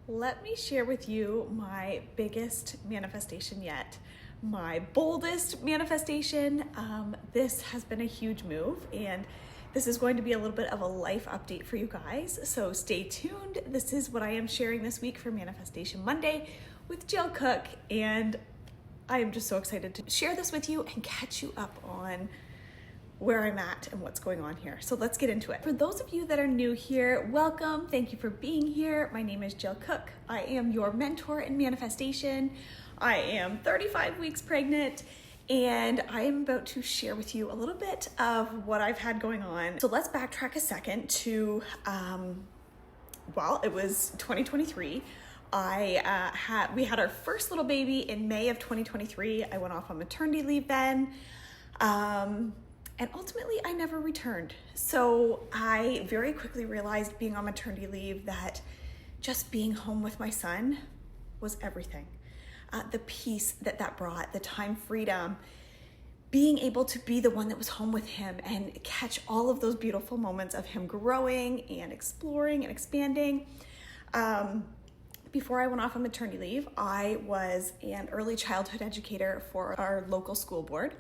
let me share with you my biggest manifestation yet, my boldest manifestation. This has been a huge move, and this is going to be a little bit of a life update for you guys. So stay tuned. This is what I am sharing this week for Manifestation Monday with Jill Cook, and I am just so excited to share this with you and catch you up on where I'm at and what's going on here. So let's get into it. For those of you that are new here, welcome. Thank you for being here. My name is Jill Cook. I am your mentor in manifestation. I am 35 weeks pregnant, and I am about to share with you a little bit of what I've had going on. So let's backtrack a second to, it was 2023. We had our first little baby in May of 2023. I went off on maternity leave then. And ultimately, I never returned. So I very quickly realized, being on maternity leave, that just being home with my son was everything. The peace that brought, the time freedom, being able to be the one that was home with him and catch all of those beautiful moments of him growing and exploring and expanding. Before I went off on maternity leave, I was an early childhood educator for our local school board.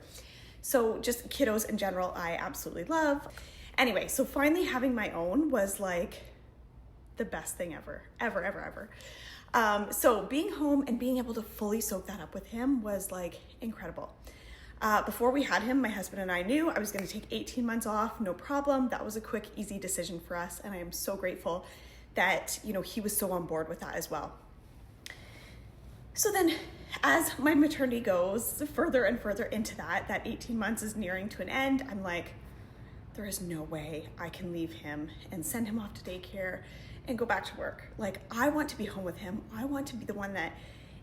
So just kiddos in general, I absolutely love. Anyway, so finally having my own was like the best thing ever. So being home and being able to fully soak that up with him was like incredible. Before we had him, my husband and I knew I was going to take 18 months off, no problem. That was a quick, easy decision for us. And I am so grateful that, he was so on board with that as well. So then as my maternity goes further and further into that 18 months is nearing to an end, I'm like, there is no way I can leave him and send him off to daycare and go back to work. Like, I want to be home with him. I want to be the one that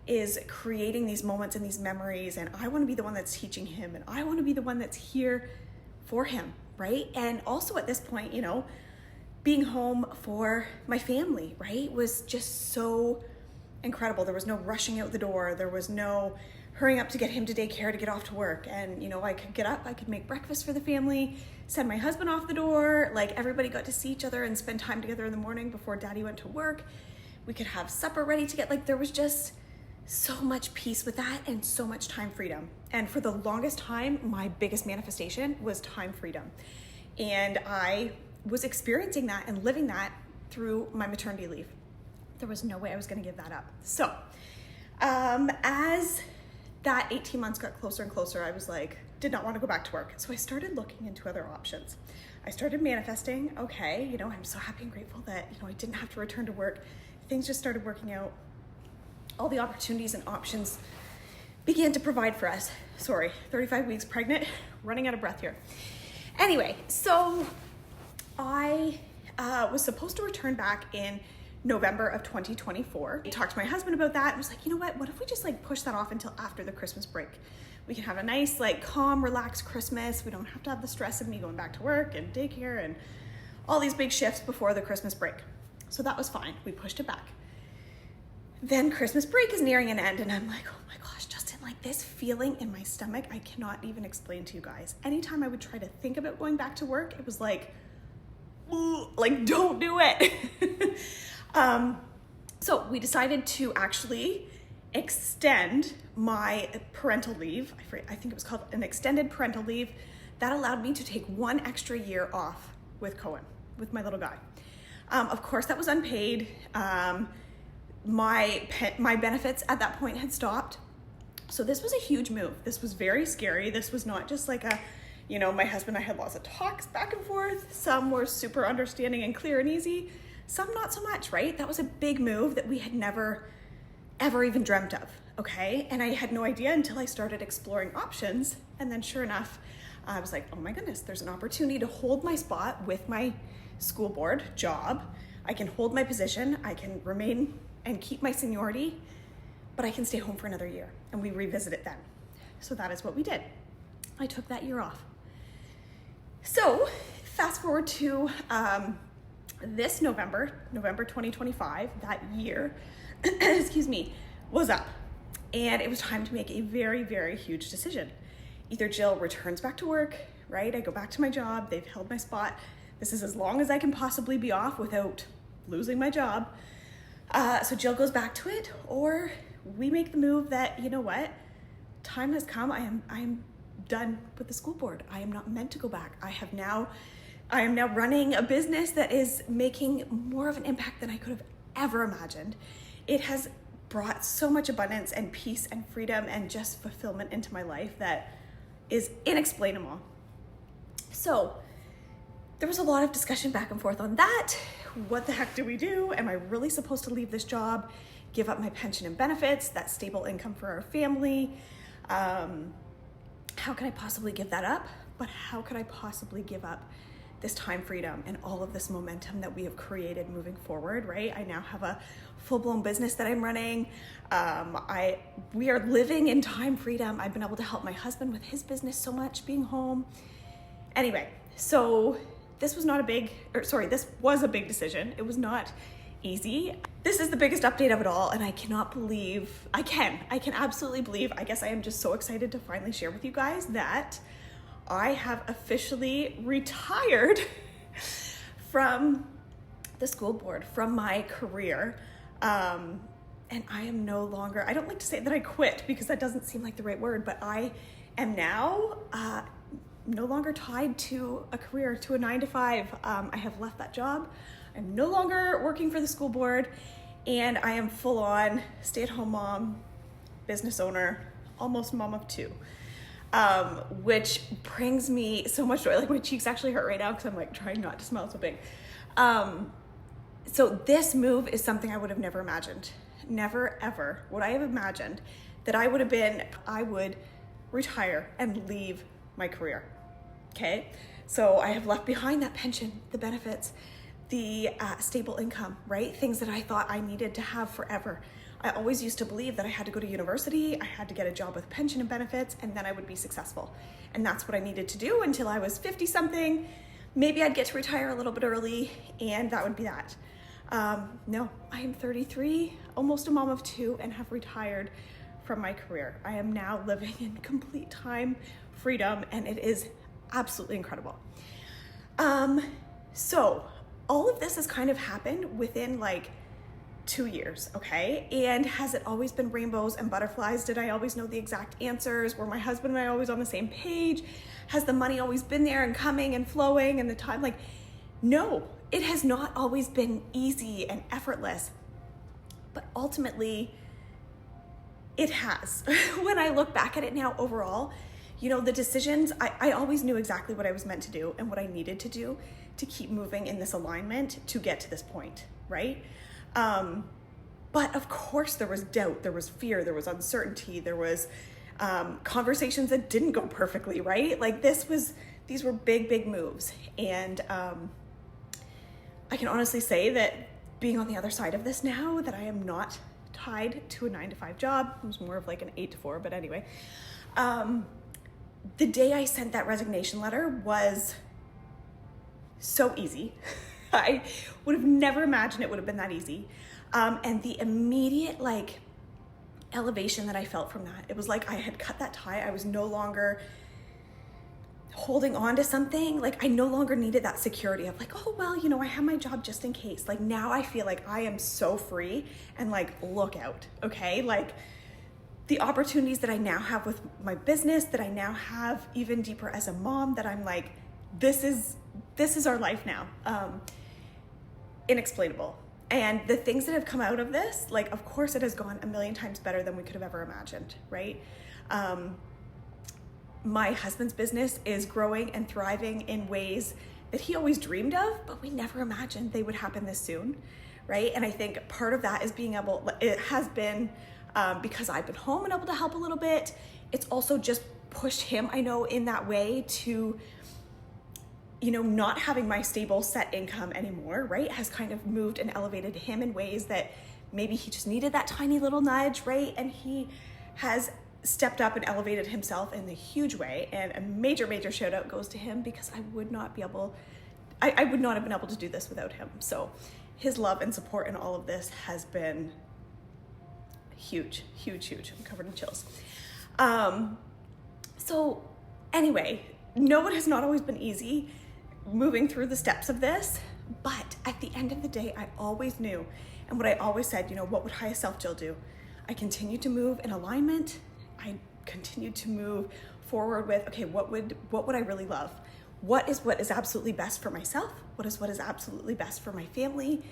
is creating these moments and these memories, and I want to be the one that's teaching him, and I want to be the one that's here for him, right? And also at this point, being home for my family, right, was just so incredible. There was no rushing out the door. There was no hurrying up to get him to daycare to get off to work. And, I could get up, I could make breakfast for the family, send my husband off the door. Like, everybody got to see each other and spend time together in the morning before daddy went to work. We could have supper ready to get, there was just so much peace with that and so much time freedom. And for the longest time, my biggest manifestation was time freedom. And I was experiencing that and living that through my maternity leave. There was no way I was going to give that up. So as that 18 months got closer and closer, I was like, did not want to go back to work. So I started looking into other options. I started manifesting. Okay, I'm so happy and grateful that, I didn't have to return to work. Things just started working out. All the opportunities and options began to provide for us. 35 weeks pregnant, running out of breath here. Anyway, so I was supposed to return back in November of 2024. I talked to my husband about that and was like, what if we just push that off until after the Christmas break? We can have a nice, calm, relaxed Christmas. We don't have to have the stress of me going back to work and daycare and all these big shifts before the Christmas break. So that was fine. We pushed it back. Then Christmas break is nearing an end, and I'm like, oh my gosh, Justin, this feeling in my stomach, I cannot even explain to you guys. Anytime I would try to think about going back to work, it was don't do it. So we decided to actually extend my parental leave. I think it was called an extended parental leave. That allowed me to take 1 extra year off with Cohen, with my little guy. Of course, that was unpaid. My benefits at that point had stopped. So this was a huge move. This was very scary. This was not just my husband and I had lots of talks back and forth. Some were super understanding and clear and easy. Some not so much, right? That was a big move that we had never, ever even dreamt of, okay? And I had no idea until I started exploring options. And then sure enough, I was like, oh my goodness, there's an opportunity to hold my spot with my school board job. I can hold my position. I can remain and keep my seniority, but I can stay home for another year. And we revisit it then. So that is what we did. I took that year off. So fast forward to this November 2025, that year, was up. And it was time to make a very, very huge decision. Either Jill returns back to work, right? I go back to my job. They've held my spot. This is as long as I can possibly be off without losing my job. So Jill goes back to it, or we make the move that, you know what, time has come. I am done with the school board. I am not meant to go back. I am now running a business that is making more of an impact than I could have ever imagined. It has brought so much abundance and peace and freedom and just fulfillment into my life that is inexplainable. So there was a lot of discussion back and forth on that. What the heck do we do? Am I really supposed to leave this job, give up my pension and benefits, that stable income for our family? How can I possibly give that up? But how could I possibly give up this time freedom and all of this momentum that we have created moving forward, right? I now have a full-blown business that I'm running. We are living in time freedom. I've been able to help my husband with his business so much, being home. Anyway, so this was a big decision. It was not easy. This is the biggest update of it all, and I can absolutely believe, I guess I am just so excited to finally share with you guys that I have officially retired from the school board, from my career. And I am no longer, I don't like to say that I quit because that doesn't seem like the right word, but I am now no longer tied to a career, to a 9-to-5. I have left that job. I'm no longer working for the school board, and I am full on stay-at-home mom, business owner, almost mom of 2. Which brings me so much joy. Like, my cheeks actually hurt right now because I'm like trying not to smile so big. So this move is something I would have never imagined. Never, ever would I have imagined that I would retire and leave my career. Okay. So I have left behind that pension, the benefits, the stable income, right? Things that I thought I needed to have forever. I always used to believe that I had to go to university, I had to get a job with pension and benefits, and then I would be successful. And that's what I needed to do until I was 50 something. Maybe I'd get to retire a little bit early, and that would be that. No, I am 33, almost a mom of 2, and have retired from my career. I am now living in complete time freedom, and it is absolutely incredible. So all of this has kind of happened within like 2 years, okay? And has it always been rainbows and butterflies? Did I always know the exact answers? Were my husband and I always on the same page? Has the money always been there and coming and flowing and the time? Like, no, it has not always been easy and effortless, but ultimately it has. When I look back at it now overall, you know, the decisions, I always knew exactly what I was meant to do and what I needed to do to keep moving in this alignment to get to this point, right? But of course there was doubt, there was fear, there was uncertainty, there was conversations that didn't go perfectly, right? Like these were big moves. And I can honestly say that being on the other side of this now, that I am not tied to a 9-to-5 job. It was more of like an 8-to-4, but anyway. The day I sent that resignation letter was so easy. I would have never imagined it would have been that easy. And the immediate like elevation that I felt from that, it was like I had cut that tie. I was no longer holding on to something. Like I no longer needed that security of like, oh, well, you know, I have my job just in case. Like now I feel like I am so free and like, look out, okay? Like the opportunities that I now have with my business, that I now have even deeper as a mom, that I'm like, this is our life now. Inexplainable. And the things that have come out of this, like, of course it has gone a million times better than we could have ever imagined, right? My husband's business is growing and thriving in ways that he always dreamed of, but we never imagined they would happen this soon, right? And I think part of that is it has been because I've been home and able to help a little bit. It's also just pushed him, I know, in that way to, you know, not having my stable set income anymore, right, has kind of moved and elevated him in ways that maybe he just needed that tiny little nudge, right? And he has stepped up and elevated himself in a huge way. And a major shout out goes to him because I would not have been able to do this without him. So his love and support in all of this has been huge. I'm covered in chills. So anyway, no, it has not always been easy moving through the steps of this, but at the end of the day, I always knew, And what I always said, what would highest self Jill do? I continued to move in alignment. I continued to move forward with, okay, what would I really love? What is absolutely best for myself? What is absolutely best for my family?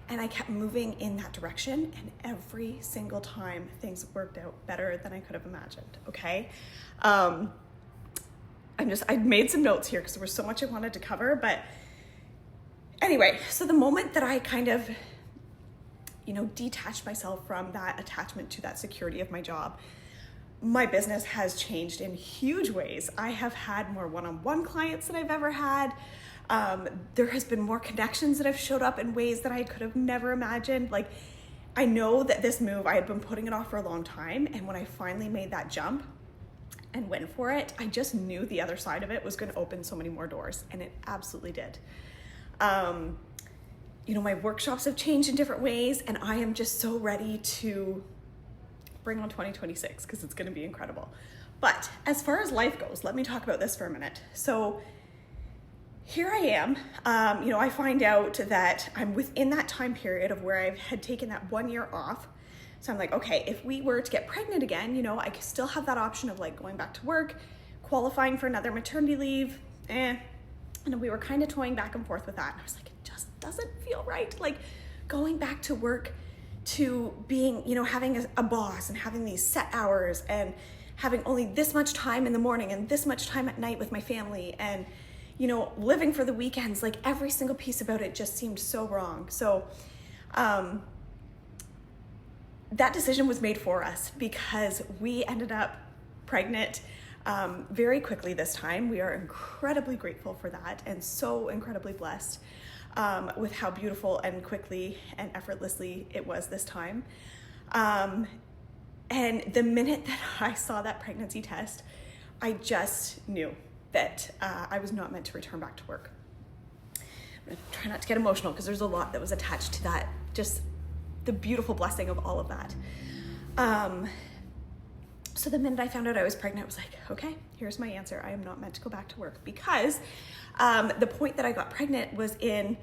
And I kept moving in that direction, and every single time things worked out better than I could have imagined, okay? I made some notes here because there was so much I wanted to cover, but anyway, so the moment that I kind of, detached myself from that attachment to that security of my job, my business has changed in huge ways. I have had more one-on-one clients than I've ever had. There has been more connections that have showed up in ways that I could have never imagined. Like, I know that this move, I had been putting it off for a long time. And when I finally made that jump and went for it, I just knew the other side of it was going to open so many more doors. And it absolutely did. My workshops have changed in different ways, and I am just so ready to bring on 2026 because it's going to be incredible. But as far as life goes, let me talk about this for a minute. So here I am, I find out that I'm within that time period of where I had taken that 1 year off. So I'm like, okay, if we were to get pregnant again, I could still have that option of like going back to work, qualifying for another maternity leave, and we were kind of toying back and forth with that. And I was like, it just doesn't feel right. Like going back to work, to being, having a boss and having these set hours and having only this much time in the morning and this much time at night with my family and, living for the weekends, like every single piece about it just seemed so wrong. So that decision was made for us because we ended up pregnant very quickly this time. We are incredibly grateful for that and so incredibly blessed with how beautiful and quickly and effortlessly it was this time. And the minute that I saw that pregnancy test, I just knew that I was not meant to return back to work. I'm gonna try not to get emotional because there's a lot that was attached to that, just the beautiful blessing of all of that. So the minute I found out I was pregnant, I was like, okay, here's my answer. I am not meant to go back to work because the point that I got pregnant was in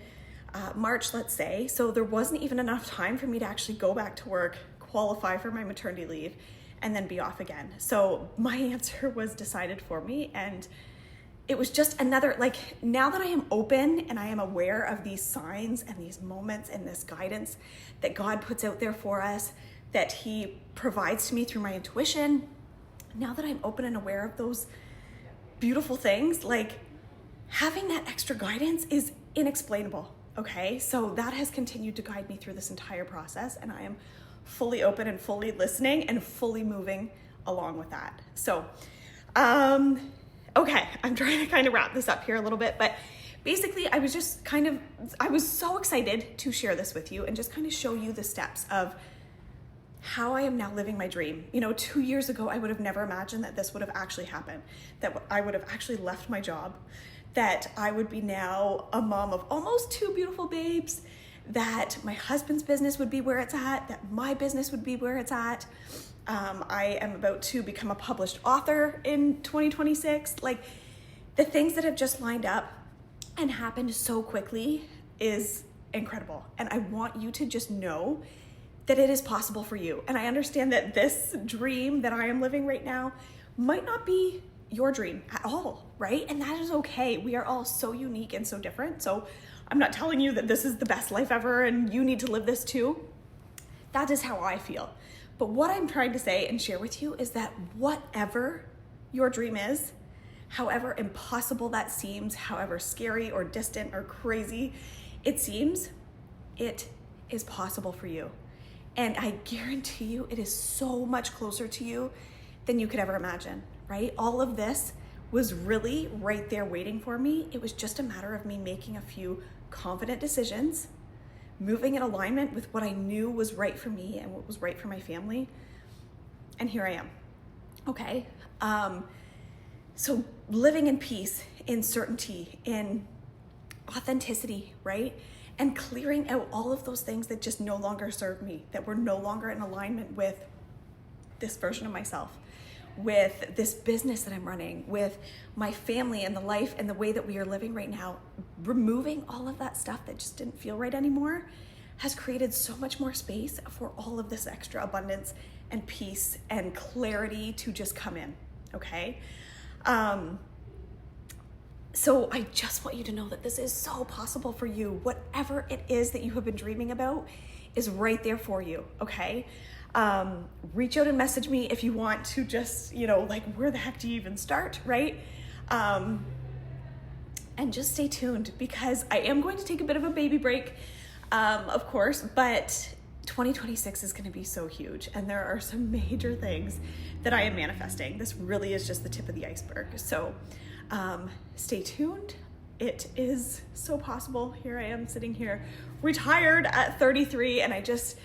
March, let's say. So there wasn't even enough time for me to actually go back to work, qualify for my maternity leave, and then be off again. So my answer was decided for me. And it was just another, now that I am open and I am aware of these signs and these moments and this guidance that God puts out there for us, that He provides to me through my intuition, now that I'm open and aware of those beautiful things, having that extra guidance is inexplainable, okay? So that has continued to guide me through this entire process, and I am fully open and fully listening and fully moving along with that. So, okay, I'm trying to kind of wrap this up here a little bit, but basically I was so excited to share this with you and just kind of show you the steps of how I am now living my dream. 2 years ago, I would have never imagined that this would have actually happened, that I would have actually left my job, that I would be now a mom of almost 2 beautiful babes, that my husband's business would be where it's at, that my business would be where it's at. I am about to become a published author in 2026. The things that have just lined up and happened so quickly is incredible. And I want you to just know that it is possible for you. And I understand that this dream that I am living right now might not be your dream at all, right? And that is okay. We are all so unique and so different. So I'm not telling you that this is the best life ever and you need to live this too. That is how I feel. But what I'm trying to say and share with you is that whatever your dream is, however impossible that seems, however scary or distant or crazy it seems, it is possible for you. And I guarantee you it is so much closer to you than you could ever imagine, right? All of this was really right there waiting for me. It was just a matter of me making a few confident decisions, moving in alignment with what I knew was right for me and what was right for my family. And here I am, okay? So living in peace, in certainty, in authenticity, right? And clearing out all of those things that just no longer serve me, that were no longer in alignment with this version of myself, with this business that I'm running, with my family and the life and the way that we are living right now, removing all of that stuff that just didn't feel right anymore has created so much more space for all of this extra abundance and peace and clarity to just come in, okay? So I just want you to know that this is so possible for you. Whatever it is that you have been dreaming about is right there for you, okay? Reach out and message me if you want to just, like, where the heck do you even start, right? And just stay tuned, because I am going to take a bit of a baby break, of course, but 2026 is going to be so huge, and there are some major things that I am manifesting. This really is just the tip of the iceberg. So stay tuned. It is so possible. Here I am sitting here retired at 33, and I just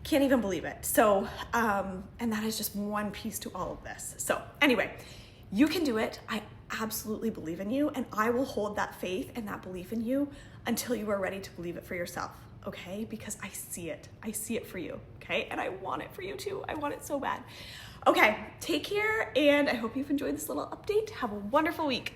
can't even believe it. So, and that is just one piece to all of this. So anyway, you can do it. I absolutely believe in you, and I will hold that faith and that belief in you until you are ready to believe it for yourself, okay? Because I see it. I see it for you, okay? And I want it for you too. I want it so bad. Okay, take care, and I hope you've enjoyed this little update. Have a wonderful week.